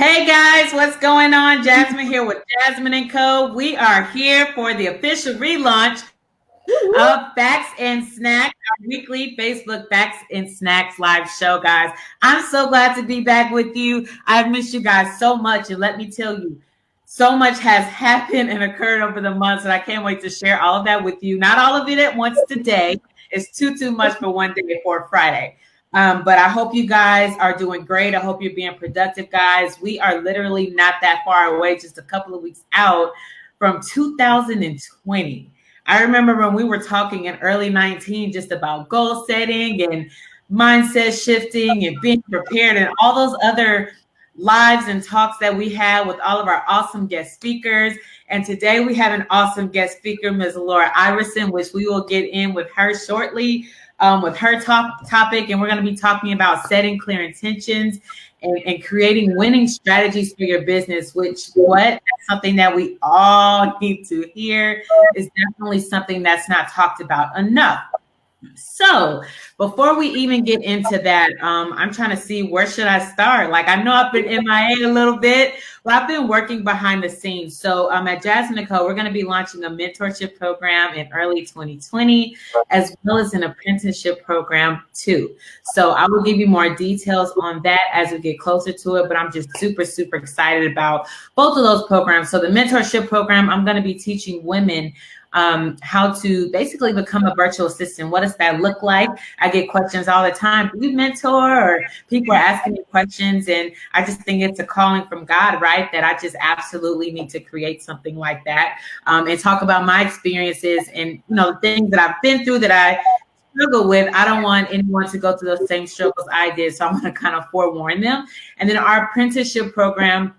Hey guys, what's going on? Jasmine here with Jasmine and Co. We are here for the official relaunch of Facts and Snacks, our weekly Facebook Facts and Snacks live show, guys. I'm so glad to be back with you. I've missed you guys so much, and let me tell you, so much has happened and occurred over the months, and I can't wait to share all of that with you. Not all of it at once today. It's too much for one day for a Friday. But I hope you guys are doing great. I hope you're being productive, guys. We are literally not that far away, just a couple of weeks out from 2020. I remember when we were talking in early 19 just about goal setting and mindset shifting and being prepared and all those other lives and talks that we had with all of our awesome guest speakers. And today we have an awesome guest speaker, Ms. Laura Iverson, which we will get in with her shortly. With her topic, and we're going to be talking about setting clear intentions and creating winning strategies for your business, which that's something that we all need to hear. Is definitely something that's not talked about enough. So before we even get into that, I'm trying to see where should I start. Like, I know I've been MIA a little bit, but I've been working behind the scenes. So at Jasmine & Co., we're going to be launching a mentorship program in early 2020, as well as an apprenticeship program too. So I will give you more details on that as we get closer to it, but I'm just super excited about both of those programs. So the mentorship program, I'm going to be teaching women how to basically become a virtual assistant. What does that look like? I get questions all the time. Do you mentor? Or people are asking me questions, and I just think it's a calling from God, right? That I just absolutely need to create something like that and talk about my experiences and the things that I've been through that I struggle with. I don't want anyone to go through those same struggles I did, so I'm going to kind of forewarn them. And then our apprenticeship program,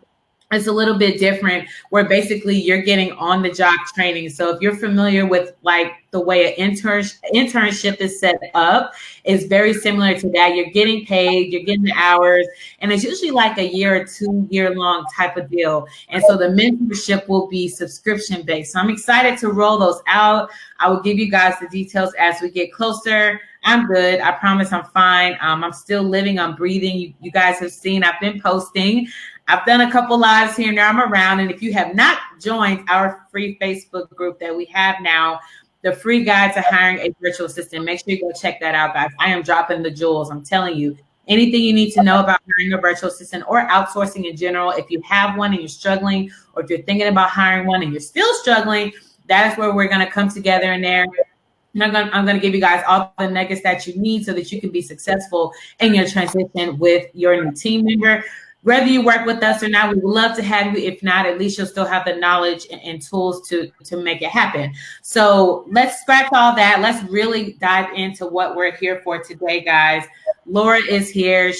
it's a little bit different, where basically you're getting on the job training. So if you're familiar with like the way an internship is set up, it's very similar to that. You're getting paid, you're getting the hours, and it's usually like a year or 2 year long type of deal. And so the mentorship will be subscription based. So I'm excited to roll those out. I will give you guys the details as we get closer. I'm good. I promise I'm fine. I'm still living, I'm breathing. You guys have seen, I've been posting. I've done a couple lives here and there. I'm around. And if you have not joined our free Facebook group that we have now, the free guide to hiring a virtual assistant, make sure you go check that out, guys. I am dropping the jewels. I'm telling you, anything you need to know about hiring a virtual assistant or outsourcing in general. If you have one and you're struggling, or if you're thinking about hiring one and you're still struggling, that's where we're going to come together in there. And I'm going to give you guys all the nuggets that you need so that you can be successful in your transition with your new team member. Whether you work with us or not, we would love to have you. If not, at least you'll still have the knowledge and tools to make it happen. So let's scratch all that. Let's really dive into what we're here for today, guys. Laura is here.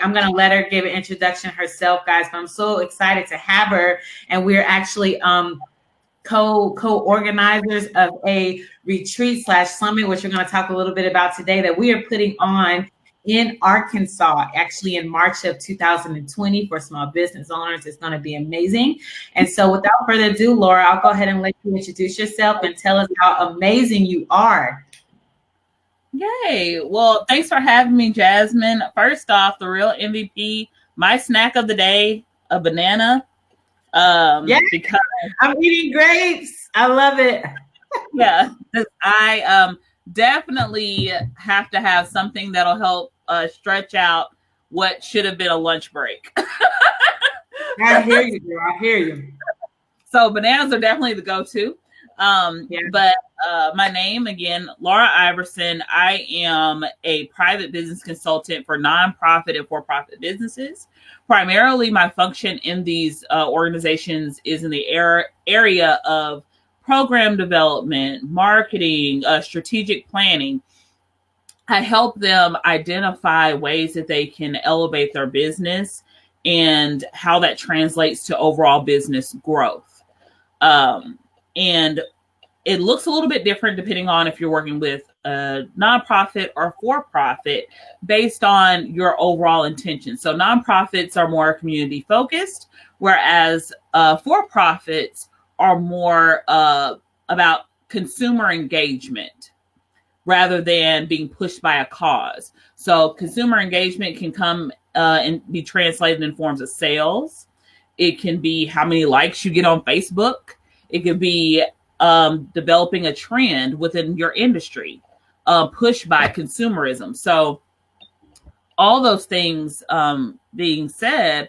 I'm going to let her give an introduction herself, guys, but I'm so excited to have her. And we're actually co-organizers of a retreat/summit, which we're going to talk a little bit about today, that we are putting on in Arkansas, actually in March of 2020 for small business owners. It's going to be amazing. And so without further ado, Laura, I'll go ahead and let you introduce yourself and tell us how amazing you are. Yay. Well, thanks for having me, Jasmine. First off, the real MVP, my snack of the day, a banana. Because I'm eating grapes. I love it. Yeah, I definitely have to have something that'll help stretch out what should have been a lunch break. I hear you, girl. I hear you. So bananas are definitely the go-to. But my name, again, Laura Iverson. I am a private business consultant for nonprofit and for-profit businesses. Primarily, my function in these organizations is in the area of program development, marketing, strategic planning. I help them identify ways that they can elevate their business and how that translates to overall business growth. And it looks a little bit different depending on if you're working with a nonprofit or for-profit based on your overall intention. So nonprofits are more community focused, whereas for-profits are more about consumer engagement rather than being pushed by a cause. So consumer engagement can come and be translated in forms of sales. It can be how many likes you get on Facebook. It could be developing a trend within your industry, pushed by consumerism. So all those things being said,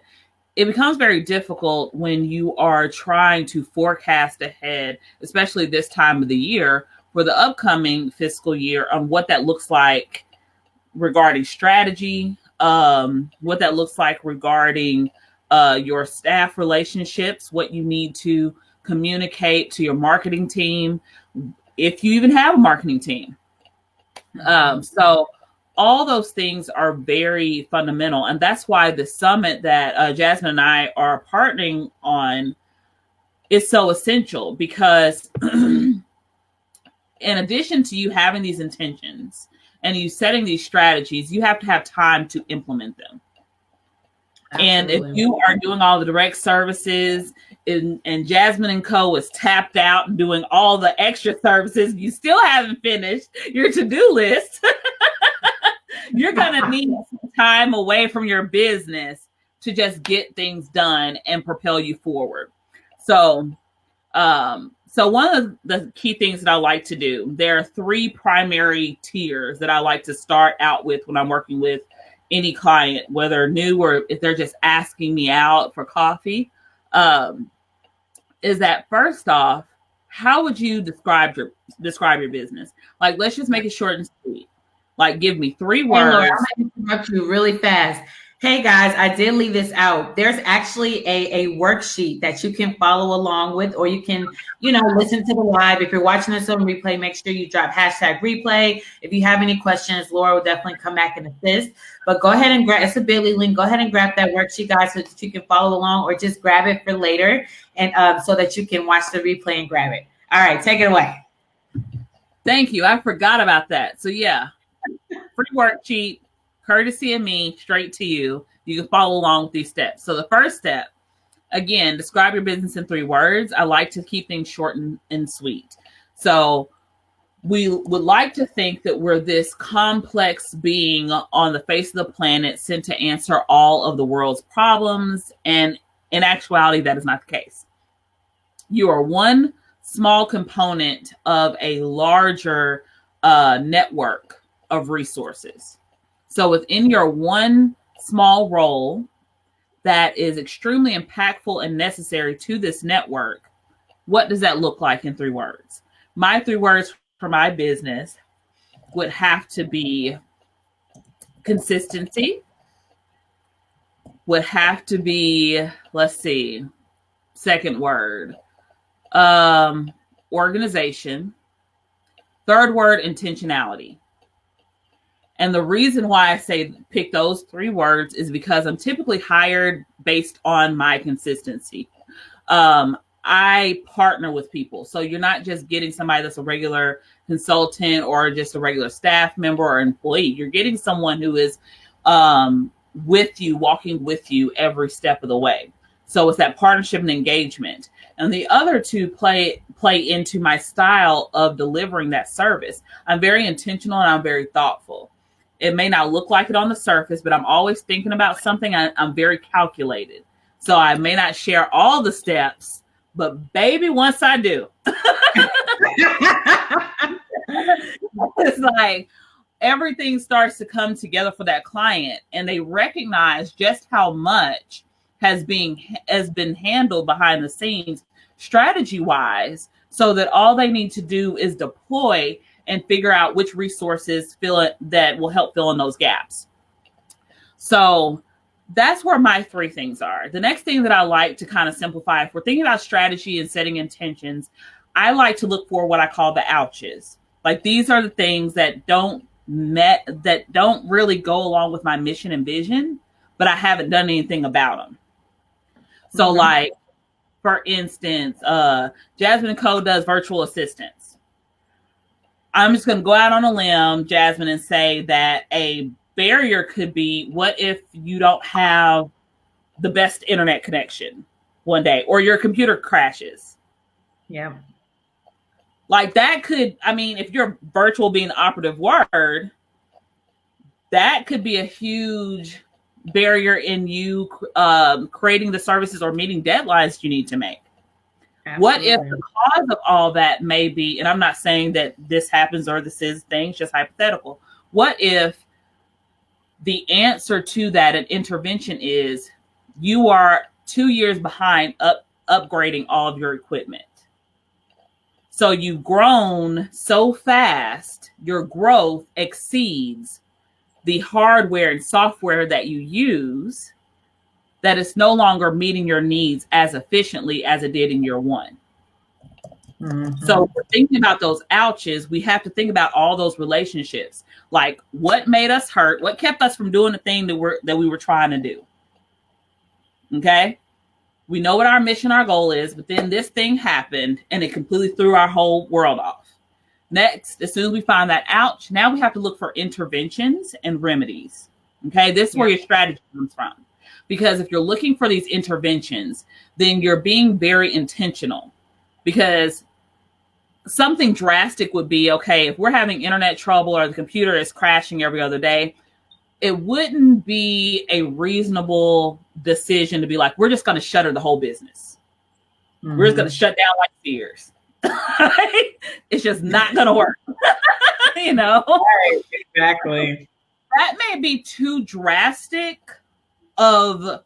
it becomes very difficult when you are trying to forecast ahead, especially this time of the year for the upcoming fiscal year, on what that looks like regarding strategy, what that looks like regarding your staff relationships, what you need to communicate to your marketing team, if you even have a marketing team. So all those things are very fundamental. And that's why the summit that Jasmine and I are partnering on is so essential, because in addition to you having these intentions and you setting these strategies, you have to have time to implement them. Absolutely. And if you are doing all the direct services and Jasmine and Co. is tapped out and doing all the extra services, you still haven't finished your to-do list. You're going to need some time away from your business to just get things done and propel you forward. So one of the key things that I like to do, there are 3 primary tiers that I like to start out with when I'm working with any client, whether new or if they're just asking me out for coffee, is that first off, how would you describe your business? Like, let's just make it short and sweet. Like, give me 3 words. Hey, Laura, I'm going to interrupt you really fast. Hey guys, I did leave this out. There's actually a worksheet that you can follow along with, or you can, listen to the live. If you're watching this on replay, make sure you drop #replay. If you have any questions, Laura will definitely come back and assist. But go ahead and grab, it's a Bitly link. Go ahead and grab that worksheet, guys, so that you can follow along, or just grab it for later, and so that you can watch the replay and grab it. All right, take it away. Thank you. I forgot about that. So yeah, free worksheet. Courtesy of me, straight to you. You can follow along with these steps. So the first step, again, describe your business in 3 words. I like to keep things short and sweet. So we would like to think that we're this complex being on the face of the planet sent to answer all of the world's problems. And in actuality, that is not the case. You are one small component of a larger network of resources. So within your one small role that is extremely impactful and necessary to this network, what does that look like in 3 words? My 3 words for my business would have to be consistency, would have to be, second word, organization, third word, intentionality. And the reason why I say pick those 3 words is because I'm typically hired based on my consistency. I partner with people. So you're not just getting somebody that's a regular consultant or just a regular staff member or employee. You're getting someone who is with you, walking with you every step of the way. So it's that partnership and engagement. And the other 2 play into my style of delivering that service. I'm very intentional and I'm very thoughtful. It may not look like it on the surface, but I'm always thinking about something. I'm very calculated. So I may not share all the steps, but baby, once I do, it's like everything starts to come together for that client, and they recognize just how much has been handled behind the scenes strategy wise, so that all they need to do is deploy and figure out which resources that will help fill in those gaps. So that's where my 3 things are. The next thing that I like to kind of simplify, if we're thinking about strategy and setting intentions, I like to look for what I call the ouches. Like, these are the things that don't really go along with my mission and vision, but I haven't done anything about them. So like, for instance, Jasmine & Co. does virtual assistants. I'm just going to go out on a limb, Jasmine, and say that a barrier could be, what if you don't have the best internet connection one day, or your computer crashes? Yeah. Like, that could, if you're virtual being the operative word, that could be a huge barrier in you creating the services or meeting deadlines you need to make? Absolutely. What if the cause of all that may be, and I'm not saying that this happens or this is things, just hypothetical. What if the answer to that, an intervention, is you are 2 years behind upgrading all of your equipment? So you've grown so fast, your growth exceeds the hardware and software that you use, that it's no longer meeting your needs as efficiently as it did in year one. Mm-hmm. So if we're thinking about those ouches, we have to think about all those relationships. Like, what made us hurt? What kept us from doing the thing that we were trying to do? Okay? We know what our mission, our goal is, but then this thing happened and it completely threw our whole world off. Next, as soon as we find that ouch, now we have to look for interventions and remedies. Okay? This is where your strategy comes from. Because if you're looking for these interventions, then you're being very intentional. Because something drastic would be, okay, if we're having internet trouble or the computer is crashing every other day, it wouldn't be a reasonable decision to be like, we're just going to shutter the whole business. Mm-hmm. We're just going to shut down like Sears. It's just not going to work. You know? Right, exactly. That may be too drastic of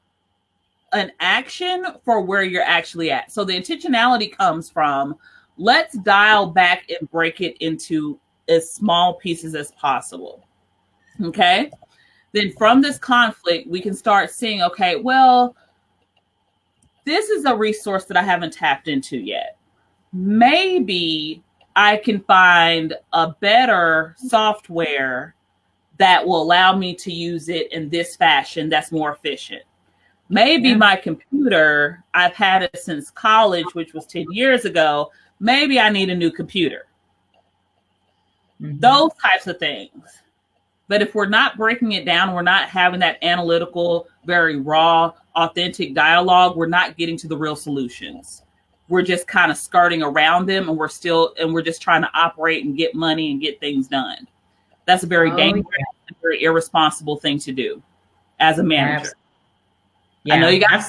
an action for where you're actually at. So the intentionality comes from, let's dial back and break it into as small pieces as possible. Okay? Then from this conflict, we can start seeing, okay, well, this is a resource that I haven't tapped into yet. Maybe I can find a better software that will allow me to use it in this fashion that's more efficient. Maybe my computer, I've had it since college, which was 10 years ago. Maybe I need a new computer. Mm-hmm. Those types of things. But if we're not breaking it down, we're not having that analytical, very raw, authentic dialogue, we're not getting to the real solutions. We're just kind of skirting around them, and we're just trying to operate and get money and get things done. That's a very dangerous, very irresponsible thing to do as a manager. Yeah, I know you got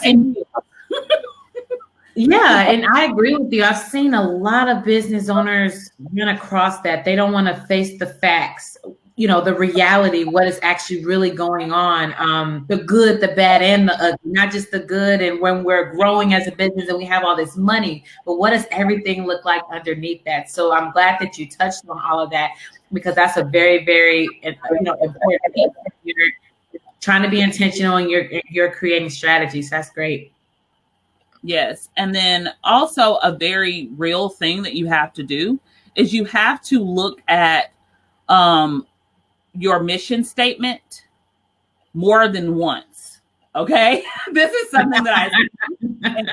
Yeah, and I agree with you. I've seen a lot of business owners run across that. They don't want to face the facts, the reality, what is actually really going on, the good, the bad, and the ugly, not just the good. And when we're growing as a business and we have all this money, but what does everything look like underneath that? So I'm glad that you touched on all of that, because that's a very, very important piece. You're trying to be intentional and you're creating strategies. That's great. Yes. And then also a very real thing that you have to do is you have to look at your mission statement more than once. Okay. This is something that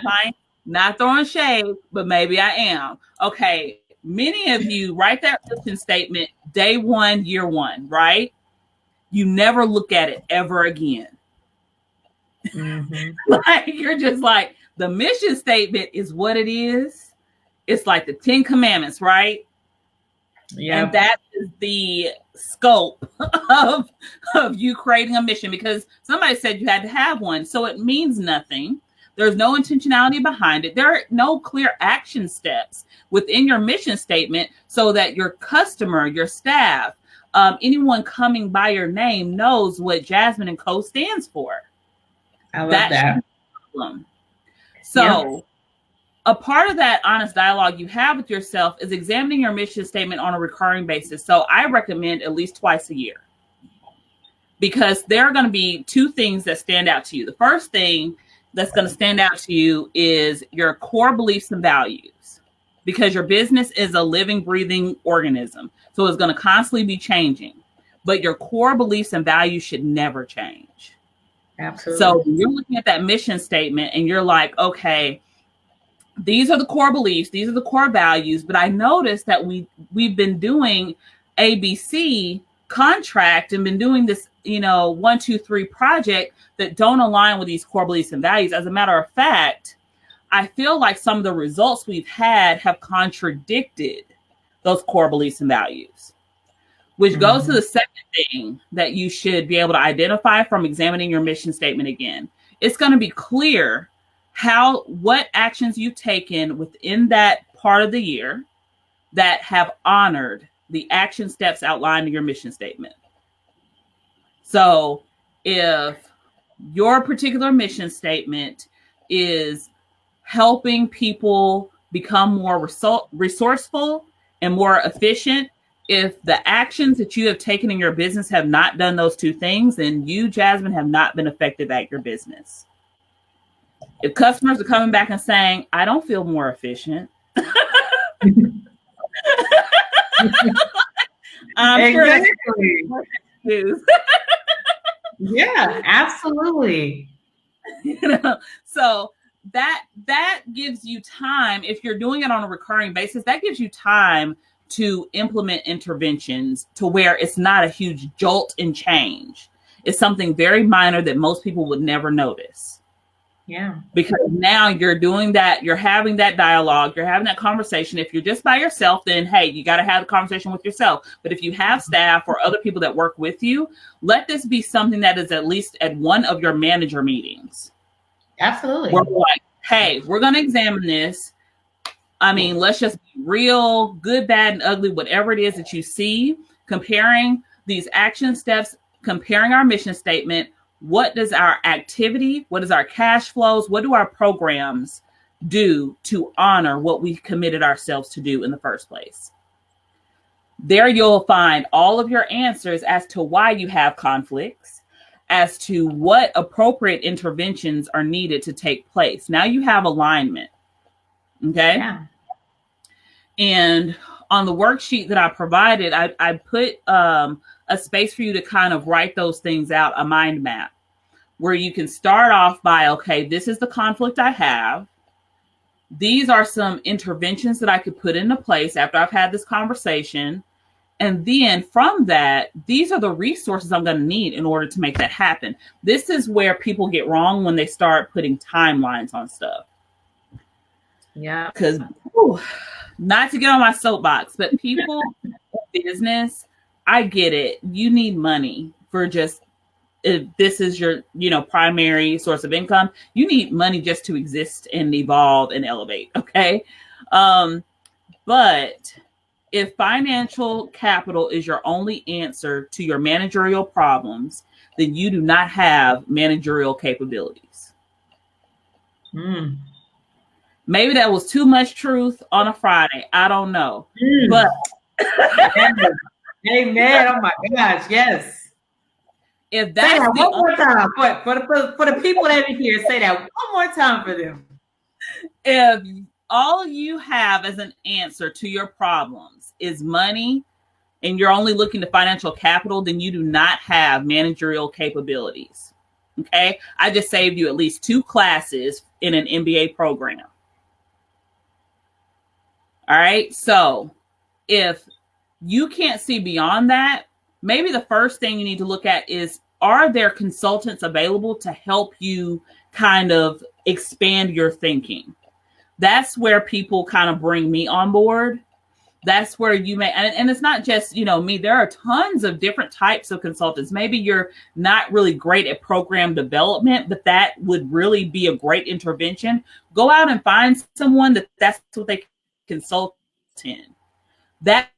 I not throwing shade, but maybe I am. Okay. Many of you write that mission statement day one, year one, right? You never look at it ever again. Mm-hmm. Like, you're just like, the mission statement is what it is. It's like the 10 Commandments, right? Yeah. And that is the scope of you creating a mission, because somebody said you had to have one. So it means nothing. There's no intentionality behind it. There are no clear action steps within your mission statement so that your customer, your staff, anyone coming by your name knows what Jasmine & Co. stands for. I love that. So a part of that honest dialogue you have with yourself is examining your mission statement on a recurring basis. So I recommend at least twice a year, because there are going to be two things that stand out to you. The first thing that's going to stand out to you is your core beliefs and values, because your business is a living, breathing organism. So it's going to constantly be changing, but your core beliefs and values should never change. Absolutely. So you're looking at that mission statement and you're like, okay, these are the core beliefs, these are the core values, but I noticed that we've been doing ABC contract and been doing this, 1, 2, 3 project that don't align with these core beliefs and values. As a matter of fact, I feel like some of the results we've had have contradicted those core beliefs and values. which goes to the second thing that you should be able to identify from examining your mission statement again. It's going to be clear what actions you've taken within that part of the year that have honored the action steps outlined in your mission statement. So if your particular mission statement is helping people become more resourceful and more efficient, if the actions that you have taken in your business have not done those two things, then you, Jasmine, have not been effective at your business. If customers are coming back and saying, I don't feel more efficient, I'm exactly. Sure. Yeah, absolutely. So that gives you time. If you're doing it on a recurring basis, that gives you time to implement interventions to where it's not a huge jolt in change. It's something very minor that most people would never notice. Yeah. Because now you're doing that, you're having that dialogue, you're having that conversation. If you're just by yourself, then hey, you got to have the conversation with yourself. But if you have staff or other people that work with you, let this be something that is at least at one of your manager meetings. Absolutely. We're like, hey, we're going to examine this. I mean, let's just be real, good, bad, and ugly, whatever it is that you see, comparing these action steps, comparing our mission statement. What does our activity, what is our cash flows, what do our programs do to honor what we committed ourselves to do in the first place? There you'll find all of your answers as to why you have conflicts, as to what appropriate interventions are needed to take place. Now you have alignment. Okay. Yeah. And on the worksheet that I provided, I put a space for you to kind of write those things out, a mind map, where you can start off by, okay, this is the conflict I have. These are some interventions that I could put into place after I've had this conversation. And then from that, these are the resources I'm going to need in order to make that happen. This is where people get wrong when they start putting timelines on stuff. Yeah. Because not to get on my soapbox, but people in business, I get it. You need money for just, if this is your, primary source of income, you need money just to exist and evolve and elevate. Okay. But if financial capital is your only answer to your managerial problems, then you do not have managerial capabilities. Maybe that was too much truth on a Friday. I don't know. But amen. Oh my gosh. Yes. If that's say that one more time for the people that are here, say that one more time for them. If all you have as an answer to your problems is money and you're only looking to financial capital, then you do not have managerial capabilities. Okay. I just saved you at least 2 classes in an MBA program. All right. So if you can't see beyond that, maybe the first thing you need to look at is, are there consultants available to help you kind of expand your thinking? That's where people kind of bring me on board. That's where you may, and it's not just, me, there are tons of different types of consultants. Maybe you're not really great at program development, but that would really be a great intervention. Go out and find someone that's what they consult in. That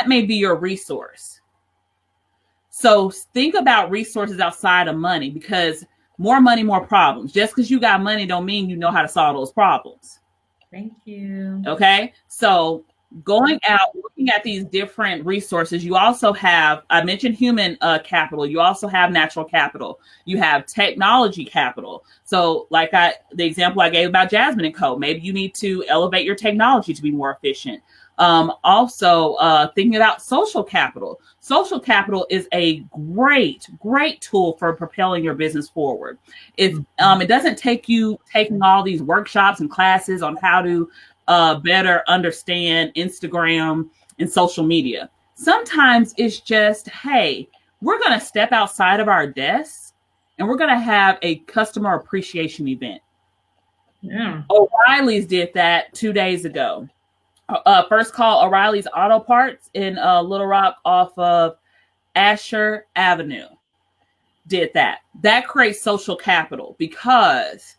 may be your resource. So think about resources outside of money, because more money, more problems. Just because you got money don't mean you know how to solve those problems. Thank you. Okay. So going out, looking at these different resources, you also have, I mentioned human capital. You also have natural capital. You have technology capital. So like the example I gave about Jasmine & Co., maybe you need to elevate your technology to be more efficient. Also thinking about social capital. Social capital is a great tool for propelling your business forward. It doesn't take you taking all these workshops and classes on how to better understand Instagram and social media. Sometimes it's just, hey, we're going to step outside of our desks and we're going to have a customer appreciation event. Yeah. O'Reilly's did that 2 days ago. First Call O'Reilly's Auto Parts in Little Rock off of Asher Avenue. Did that. That creates social capital because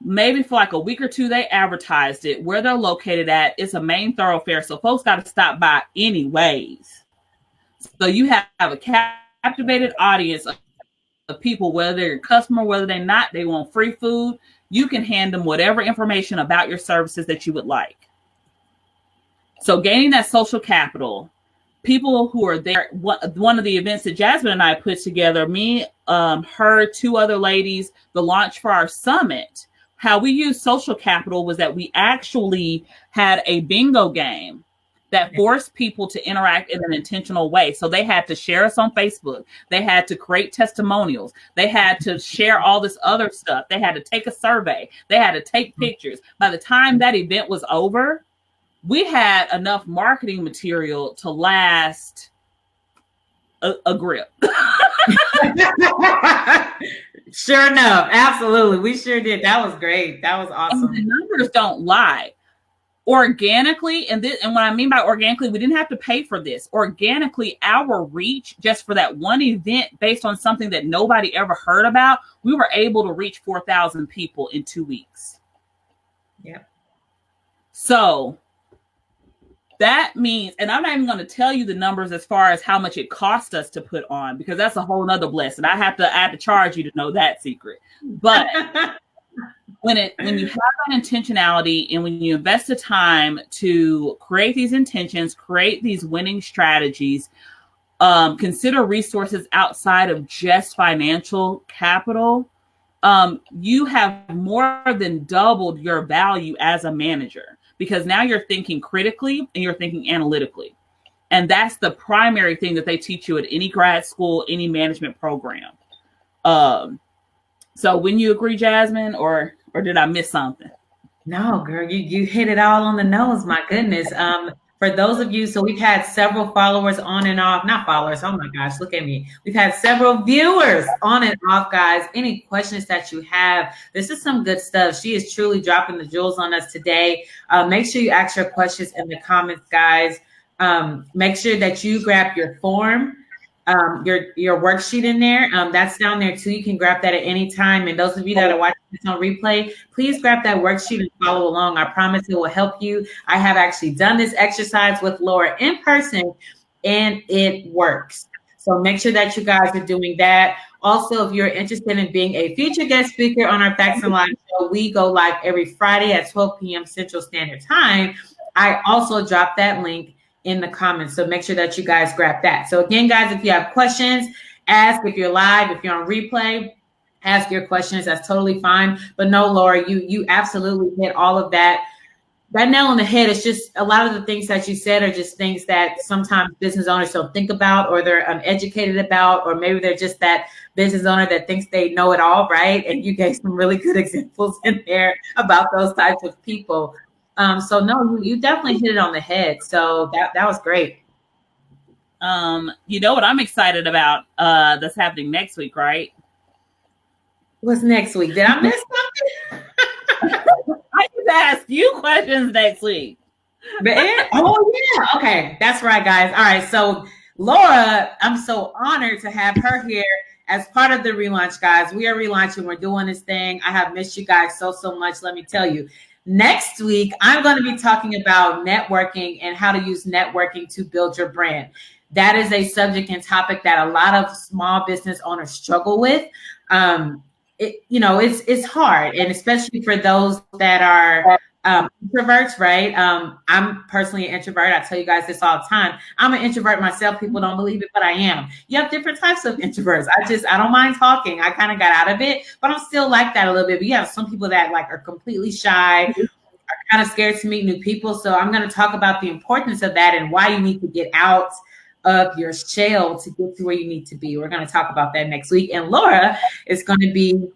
maybe for like a week or two, they advertised it. Where they're located at, it's a main thoroughfare. So folks got to stop by anyways. So you have a captivated audience of people, whether they're a customer, whether they're not, they want free food. You can hand them whatever information about your services that you would like. So gaining that social capital, people who are there, one of the events that Jasmine and I put together, me, her, two other ladies, the launch for our summit, how we used social capital was that we actually had a bingo game that forced people to interact in an intentional way. So they had to share us on Facebook. They had to create testimonials. They had to share all this other stuff. They had to take a survey. They had to take pictures. By the time that event was over, we had enough marketing material to last a grip. Sure enough. Absolutely. We sure did. That was great. That was awesome. And the numbers don't lie. Organically, and what I mean by organically, we didn't have to pay for this. Organically, our reach just for that one event based on something that nobody ever heard about, we were able to reach 4,000 people in 2 weeks. Yep. So that means, and I'm not even going to tell you the numbers as far as how much it cost us to put on, because that's a whole nother blessing. I have to charge you to know that secret. But when you have that intentionality and when you invest the time to create these intentions, create these winning strategies, consider resources outside of just financial capital, you have more than doubled your value as a manager. Because now you're thinking critically and you're thinking analytically. And that's the primary thing that they teach you at any grad school, any management program. So wouldn't you agree, Jasmine, or did I miss something? No, girl, you hit it all on the nose. My goodness. For those of you, so we've had several followers on and off, not followers. Oh my gosh, look at me. We've had several viewers on and off, guys. Any questions that you have, this is some good stuff. She is truly dropping the jewels on us today. Make sure you ask your questions in the comments, guys. Make sure that you grab your form, your worksheet in there. That's down there too. You can grab that at any time. And those of you that are watching this on replay, please grab that worksheet and follow along. I promise it will help you. I have actually done this exercise with Laura in person and it works. So make sure that you guys are doing that. Also, if you're interested in being a future guest speaker on our Facts and Live show, we go live every Friday at 12 p.m. Central Standard Time. I also dropped that link in the comments. So make sure that you guys grab that. So again, guys, if you have questions, ask. If you're live, if you're on replay, ask your questions. That's totally fine. But no, Laura, you absolutely hit all of that. That nail on the head. It's just a lot of the things that you said are just things that sometimes business owners don't think about, or they're uneducated about, or maybe they're just that business owner that thinks they know it all, right? And you gave some really good examples in there about those types of people. So no, you definitely hit it on the head. So that was great. You know what I'm excited about that's happening next week, right? What's next week? Did I miss something? I can ask you questions next week. Oh yeah. Okay. That's right, guys. All right. So Laura, I'm so honored to have her here as part of the relaunch, guys. We are relaunching. We're doing this thing. I have missed you guys so much. Let me tell you. Next week, I'm going to be talking about networking and how to use networking to build your brand. That is a subject and topic that a lot of small business owners struggle with. It's hard, and especially for those that are introverts, right? I'm personally an introvert. I tell you guys this all the time. I'm an introvert myself. People don't believe it, but I am. You have different types of introverts. I don't mind talking. I kind of got out of it, but I'm still like that a little bit. But you have some people that are completely shy, are kind of scared to meet new people. So I'm going to talk about the importance of that and why you need to get out of your shell to get to where you need to be. We're going to talk about that next week. And Laura is going to be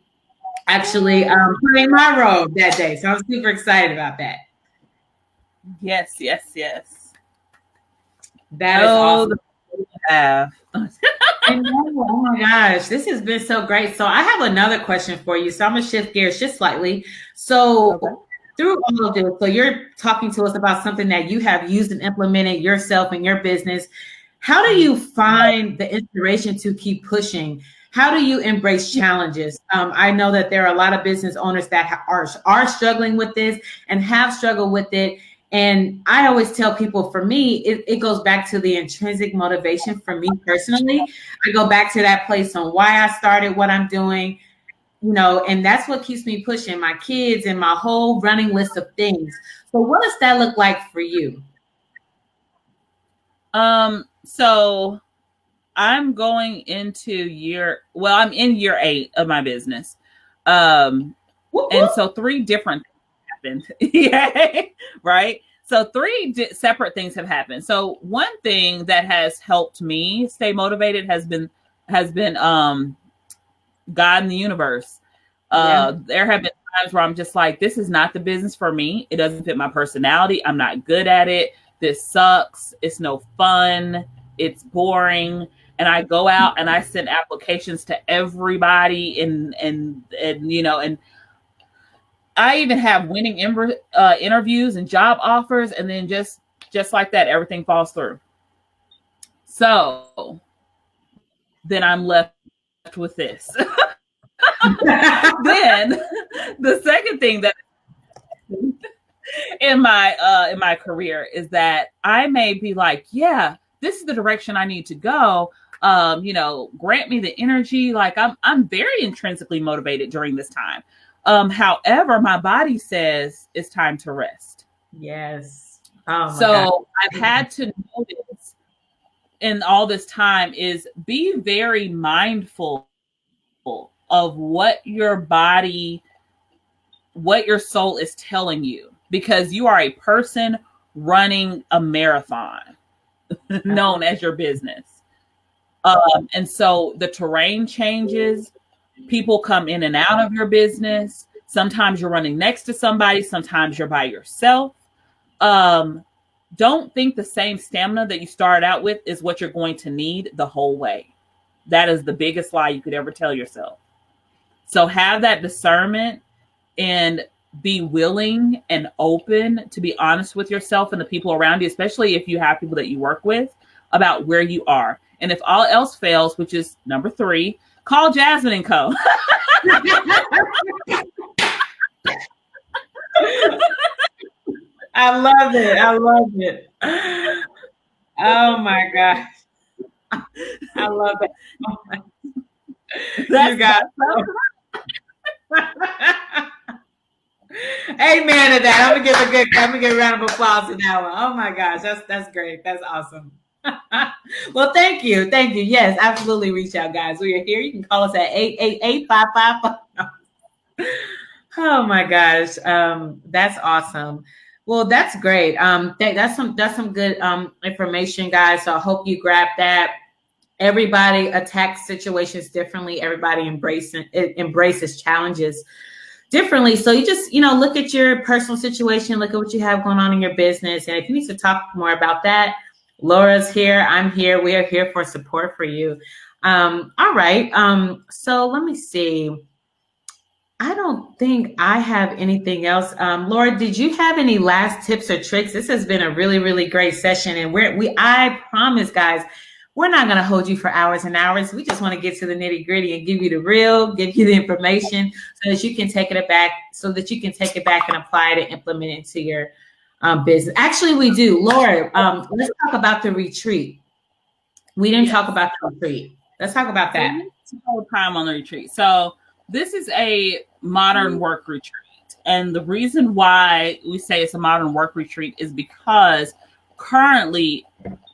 actually playing my role that day. So I'm super excited about that. Yes. That is awesome. I know. Oh my gosh, this has been so great. So I have another question for you. So I'm going to shift gears just slightly. So through all of this, so you're talking to us about something that you have used and implemented yourself in your business. How do you find the inspiration to keep pushing? How do you embrace challenges? I know that there are a lot of business owners that are struggling with this and have struggled with it. And I always tell people, for me, it goes back to the intrinsic motivation for me personally. I go back to that place on why I started what I'm doing, and that's what keeps me pushing my kids and my whole running list of things. So what does that look like for you? So I'm going into I'm in year 8 of my business. And so 3 different things happened. Yeah, right. So 3 separate things have happened. So one thing that has helped me stay motivated has been God in the universe. There have been times where I'm just like, this is not the business for me. It doesn't fit my personality. I'm not good at it. This sucks. It's no fun. It's boring. And I go out and I send applications to everybody, and I even have winning interviews and job offers, and then just like that, everything falls through. So then I'm left with this. Then the second thing that in my career is that I may be like, yeah, this is the direction I need to go. Grant me the energy. Like I'm very intrinsically motivated during this time. However, my body says it's time to rest. Yes. So I've had to notice in all this time is be very mindful of what your body, what your soul is telling you, because you are a person running a marathon known as your business. And so the terrain changes, people come in and out of your business. Sometimes you're running next to somebody, sometimes you're by yourself. Don't think the same stamina that you started out with is what you're going to need the whole way. That is the biggest lie you could ever tell yourself. So have that discernment and be willing and open to be honest with yourself and the people around you, especially if you have people that you work with, about where you are. And if all else fails, which is number 3, call Jasmine and Co. I love it. I love it. Oh my gosh. I love it. Oh my. You got amen to that. I'm gonna give a round of applause to that one. Oh my gosh, that's great. That's awesome. Well, thank you. Yes, absolutely. Reach out, guys. We are here. You can call us at 888-555. Oh my gosh, that's awesome. Well, that's great. That's some good information, guys. So I hope you grab that. Everybody attacks situations differently. Everybody embraces challenges differently. So you just, look at your personal situation, look at what you have going on in your business. And if you need to talk more about that, Laura's here. I'm here. We are here for support for you. All right. So let me see. I don't think I have anything else. Laura, did you have any last tips or tricks? This has been a really, really great session. And I promise, guys, we're not going to hold you for hours and hours. We just want to get to the nitty gritty and give you give you the information so that you can take it back and apply it and implement it into your business. Actually, we do. Laura, let's talk about the retreat. We didn't talk about the retreat. Let's talk about that. Whole time on the retreat. So this is a modern work retreat. And the reason why we say it's a modern work retreat is because currently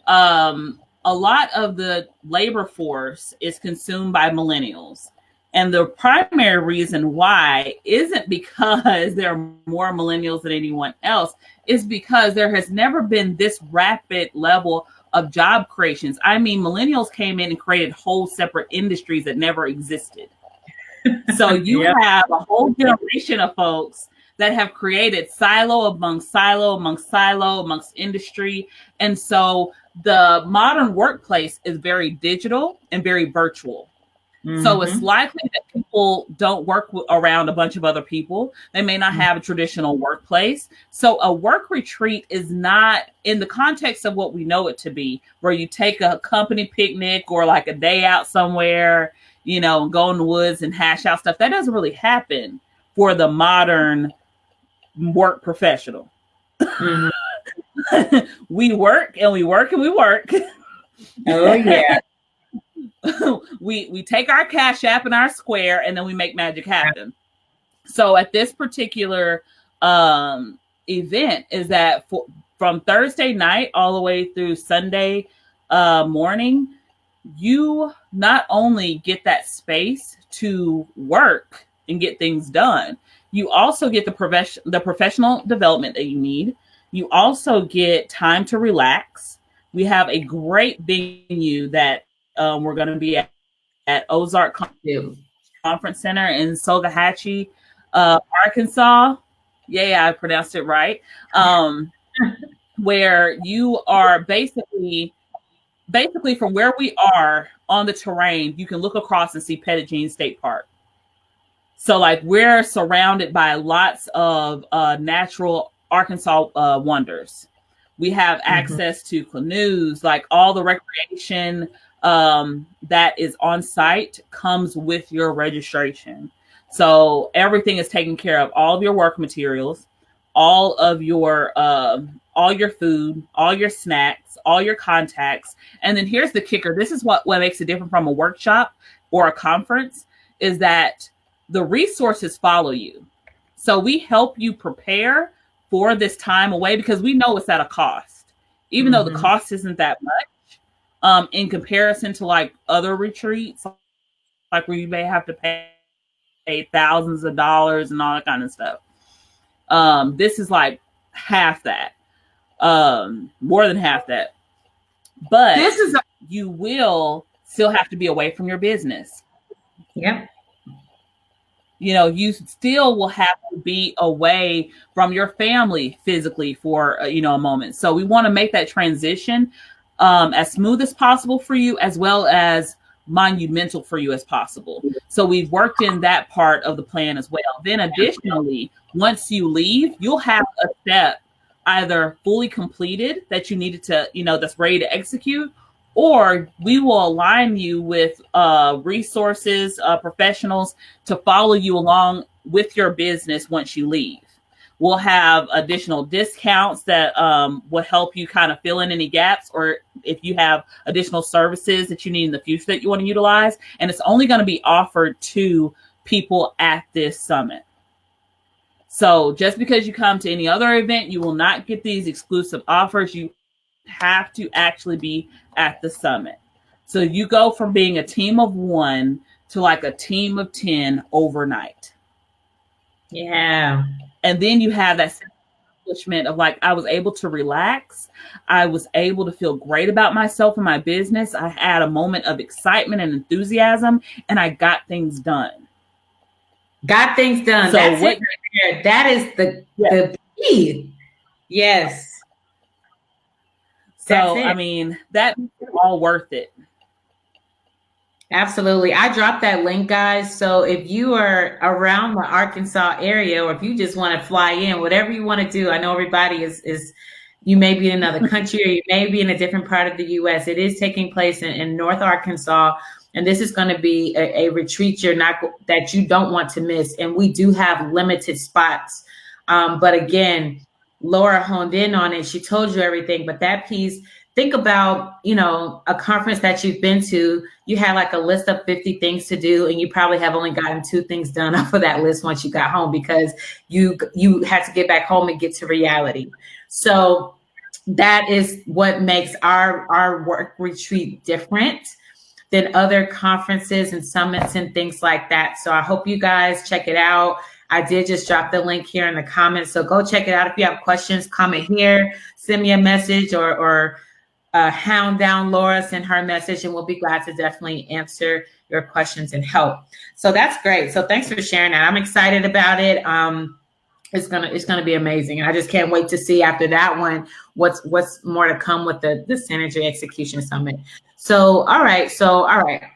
a lot of the labor force is consumed by millennials. And the primary reason why isn't because there are more millennials than anyone else, is because there has never been this rapid level of job creations. I mean, millennials came in and created whole separate industries that never existed. So you have a whole generation of folks that have created silo amongst silo amongst silo amongst industry. And so the modern workplace is very digital and very virtual. So it's likely that people don't work around a bunch of other people. They may not have a traditional workplace. So a work retreat is not in the context of what we know it to be, where you take a company picnic or like a day out somewhere, you know, go in the woods and hash out stuff. That doesn't really happen for the modern work professional. We work and we work and we work. Oh yeah. we take our Cash App and our Square, and then we make magic happen. So at this particular event is that from Thursday night all the way through Sunday morning, you not only get that space to work and get things done, you also get the professional development that you need. You also get time to relax. We have a great venue that we're going to be at Ozark Conference Center in Sogahatchee, Arkansas. Yeah, I pronounced it right. Where you are basically from where we are on the terrain, you can look across and see Petit Jean State Park. So like we're surrounded by lots of natural Arkansas wonders. We have access to canoes, like all the recreation that is on site comes with your registration. So everything is taken care of, all of your work materials, all of your food, all your snacks, all your contacts. And then here's the kicker. This is what makes it different from a workshop or a conference, is that the resources follow you. So we help you prepare for this time away because we know it's at a cost, even though the cost isn't that much in comparison to like other retreats, like where you may have to pay thousands of dollars and all that kind of stuff. This is like half that, more than half that. But you will still have to be away from your business. Yeah. You know, you still will have to be away from your family physically for, a moment. So we want to make that transition as smooth as possible for you, as well as monumental for you as possible. So we've worked in that part of the plan as well. Then additionally, once you leave, you'll have a step either fully completed that you needed to, that's ready to execute, or we will align you with resources, professionals to follow you along with your business once you leave. We'll have additional discounts that will help you kind of fill in any gaps, or if you have additional services that you need in the future that you want to utilize. And it's only going to be offered to people at this summit. So just because you come to any other event, you will not get these exclusive offers. You have to actually be at the summit. So you go from being a team of 1 to like a team of 10 overnight. Yeah. And then you have that accomplishment of like, I was able to relax. I was able to feel great about myself and my business. I had a moment of excitement and enthusiasm, and I got things done. Got things done. So that's it right there. That is the key. Yes. So, I mean, that's all worth it. Absolutely. I dropped that link, guys. So if you are around the Arkansas area, or if you just want to fly in, whatever you want to do, I know everybody is you may be in another country, or you may be in a different part of the U.S. It is taking place in North Arkansas. And this is going to be a retreat that you don't want to miss. And we do have limited spots. But again, Laura honed in on it. She told you everything. But that piece, think about, a conference that you've been to. You had like a list of 50 things to do, and you probably have only gotten 2 things done off of that list once you got home, because you had to get back home and get to reality. So that is what makes our work retreat different than other conferences and summits and things like that. So I hope you guys check it out. I did just drop the link here in the comments. So go check it out. If you have questions, comment here, send me a message, or hound down Laura, send her a message, and we'll be glad to definitely answer your questions and help. So that's great. So thanks for sharing that. I'm excited about it. It's gonna be amazing, and I just can't wait to see after that one what's more to come with the Synergy Execution Summit. So, all right.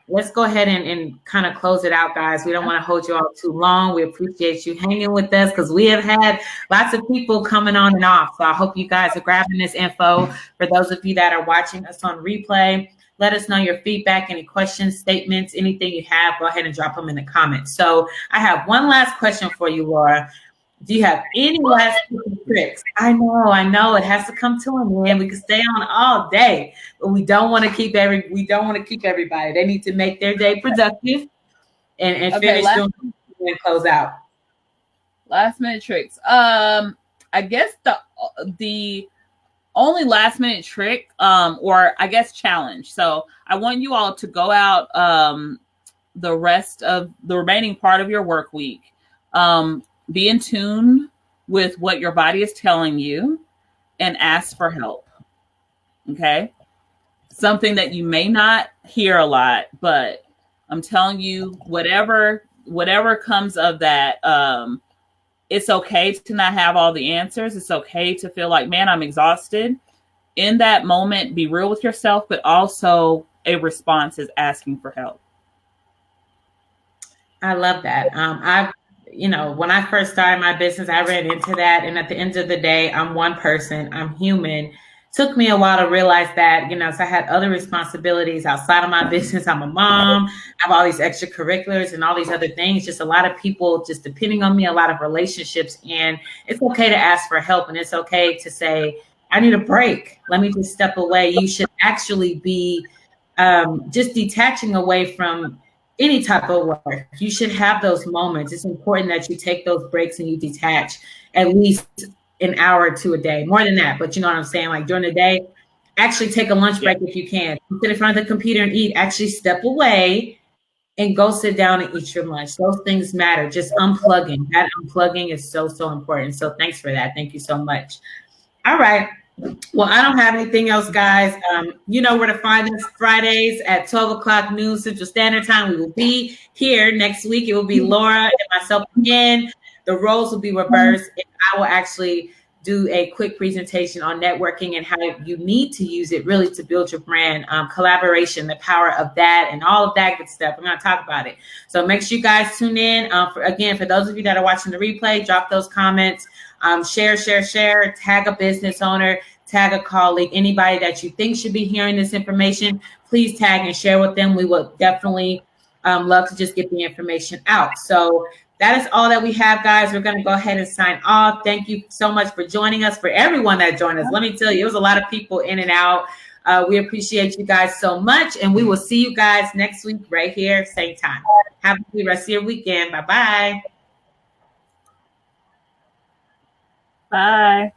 Let's go ahead and kind of close it out, guys. We don't want to hold you all too long. We appreciate you hanging with us because we have had lots of people coming on and off. So I hope you guys are grabbing this info. For those of you that are watching us on replay, let us know your feedback, any questions, statements, anything you have. Go ahead and drop them in the comments. So I have one last question for you, Laura. Do you have any last tricks? I know it has to come to an end. We could stay on all day, but we don't want to keep everybody. They need to make their day productive and finish doing and close out. Last minute tricks. I guess the only last minute trick, or I guess challenge. So I want you all to go out the rest of the remaining part of your work week. Be in tune with what your body is telling you and ask for help. Okay. Something that you may not hear a lot, but I'm telling you, whatever comes of that, it's okay to not have all the answers. It's okay to feel like, man, I'm exhausted. In that moment, be real with yourself, but also a response is asking for help. I love that. When I first started my business, I ran into that. And at the end of the day, I'm one person, I'm human. Took me a while to realize that, so I had other responsibilities outside of my business. I'm a mom, I have all these extracurriculars and all these other things, just a lot of people just depending on me, a lot of relationships. And it's okay to ask for help. And it's okay to say, I need a break. Let me just step away. You should actually be just detaching away from any type of work. You should have those moments. It's important that you take those breaks and you detach at least an hour or two a day, more than that. But you know what I'm saying? Like during the day, actually take a lunch break if you can. Sit in front of the computer and eat. Actually step away and go sit down and eat your lunch. Those things matter. Just unplugging. That unplugging is so, so important. So thanks for that. Thank you so much. All right. Well, I don't have anything else, guys. You know where to find us Fridays at 12 o'clock noon Central Standard Time. We will be here next week. It will be Laura and myself again. The roles will be reversed. And I will actually do a quick presentation on networking and how you need to use it really to build your brand, collaboration, the power of that, and all of that good stuff. I'm going to talk about it. So make sure you guys tune in. For those of you that are watching the replay, drop those comments. Share, tag a business owner, tag a colleague, anybody that you think should be hearing this information, please tag and share with them. We will definitely love to just get the information out. So that is all that we have, guys. We're going to go ahead and sign off. Thank you so much for joining us. For everyone that joined us, let me tell you, it was a lot of people in and out. We appreciate you guys so much, and we will see you guys next week right here, same time. Have a good rest of your weekend. Bye-bye. Bye.